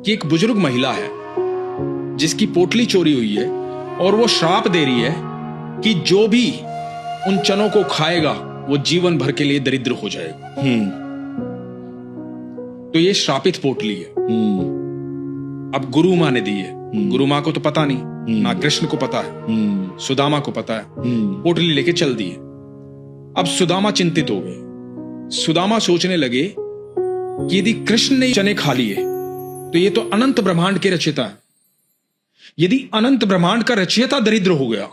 कि एक बुजुर्ग महिला है जिसकी पोटली चोरी हुई है और वो श्राप दे रही है कि जो भी उन चनों को खाएगा वो जीवन भर के लिए दरिद्र हो जाएगा। तो ये श्रापित पोटली है। अब गुरु माँ ने दी है। गुरु माँ को तो पता नहीं, ना कृष्ण को पता है, सुदामा को पता है। पोटली लेके चल दी है। अब सुदामा चिंतित हो गए। सुदामा सोचने लगे कि यदि कृष्ण ने चने खा लिए तो ये तो अनंत ब्रह्मांड के रचयिता है। यदि अनंत ब्रह्मांड का रचयिता दरिद्र हो गया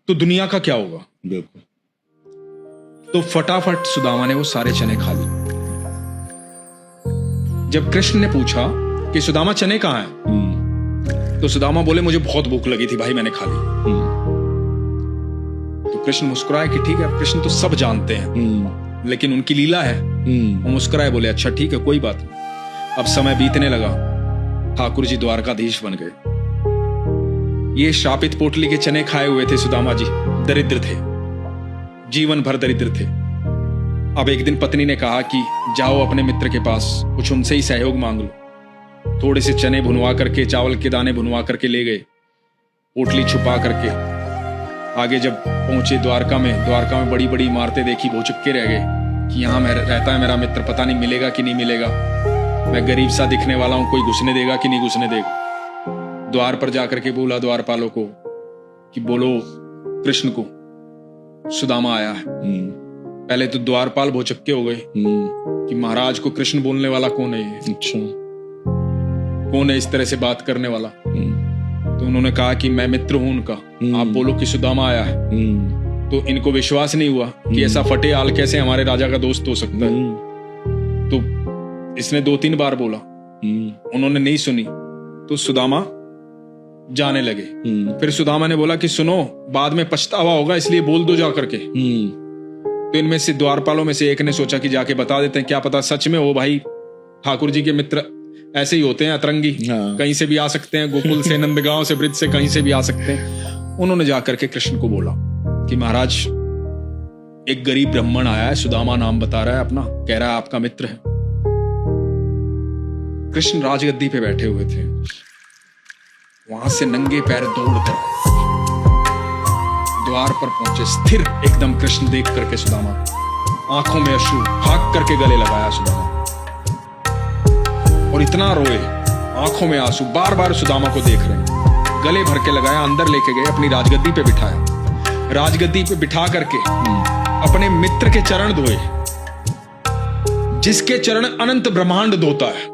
तो दुनिया का क्या होगा। बिल्कुल। तो फटाफट सुदामा ने वो सारे चने खा लिए। जब कृष्ण ने पूछा कि सुदामा चने कहां हैं, तो सुदामा बोले मुझे बहुत भूख लगी थी भाई, मैंने खा ली। तो कृष्ण मुस्कुराए कि ठीक है, कृष्ण तो सब जानते हैं लेकिन उनकी लीला है। वो मुस्कुराए, बोले अच्छा ठीक है, कोई बात नहीं। अब समय बीतने लगा। ठाकुर जी द्वारकाधीश बन गए। ये श्रापित पोटली के चने खाए हुए थे सुदामा जी, दरिद्र थे, जीवन भर दरिद्र थे। अब एक दिन पत्नी ने कहा कि जाओ अपने मित्र के पास, कुछ उनसे ही सहयोग मांग लो। थोड़े से चने भुनवा करके, चावल के दाने भुनवा करके ले गए, पोटली छुपा करके। आगे जब पहुंचे द्वारका में बड़ी बड़ी इमारतें देखी, भौचक्के रह गए कि यहाँ रहता है मेरा मित्र, पता नहीं मिलेगा कि नहीं मिलेगा। मैं गरीब सा दिखने वाला हूं, कोई घुसने देगा कि नहीं घुसने देगा। द्वार पर जाकर के बोला द्वारपालों को कि बोलो कृष्ण को, सुदामा आया है। पहले तो द्वारपाल भौचक्के हो गए कि महाराज को कृष्ण बोलने वाला कौन है ये? अच्छा, कौन है इस तरह से बात करने वाला? तो उन्होंने कहा कि मैं मित्र हूं उनका, आप बोलो कि सुदामा आया है। तो इनको विश्वास नहीं हुआ कि ऐसा फटे आल कैसे हमारे राजा का दोस्त हो सकता है। तो इसने 2-3 बार बोला, उन्होंने नहीं सुनी, तो सुदामा जाने लगे। फिर सुदामा ने बोला कि सुनो, बाद में पछतावा होगा, इसलिए बोल दो जा करके। तो इनमें से द्वारपालों में से एक ने सोचा कि जाके बता देते हैं, क्या पता सच में हो भाई। ठाकुर जी के मित्र ऐसे ही होते हैं, अतरंगी, कहीं से भी आ सकते हैं, गोकुल से, नंदगांव से, ब्रज से, कहीं से भी आ सकते हैं। उन्होंने जाकर के कृष्ण को बोला कि महाराज एक गरीब ब्राह्मण आया है, सुदामा नाम बता रहा है अपना, कह रहा है आपका मित्र है। कृष्ण राजगद्दी पे बैठे हुए थे। वहां से नंगे पैर दौड़कर द्वार पर पहुंचे, स्थिर एकदम कृष्ण देख करके सुदामा, आंखों में अश्रु, भाग करके गले लगाया सुदामा, और इतना रोए, आंखों में आंसू, बार बार सुदामा को देख रहे हैं। गले भर के लगाया, अंदर लेके गए, अपनी राजगद्दी पे बिठाया। राजगद्दी पे बिठा करके अपने मित्र के चरण धोए, जिसके चरण अनंत ब्रह्मांड धोता है।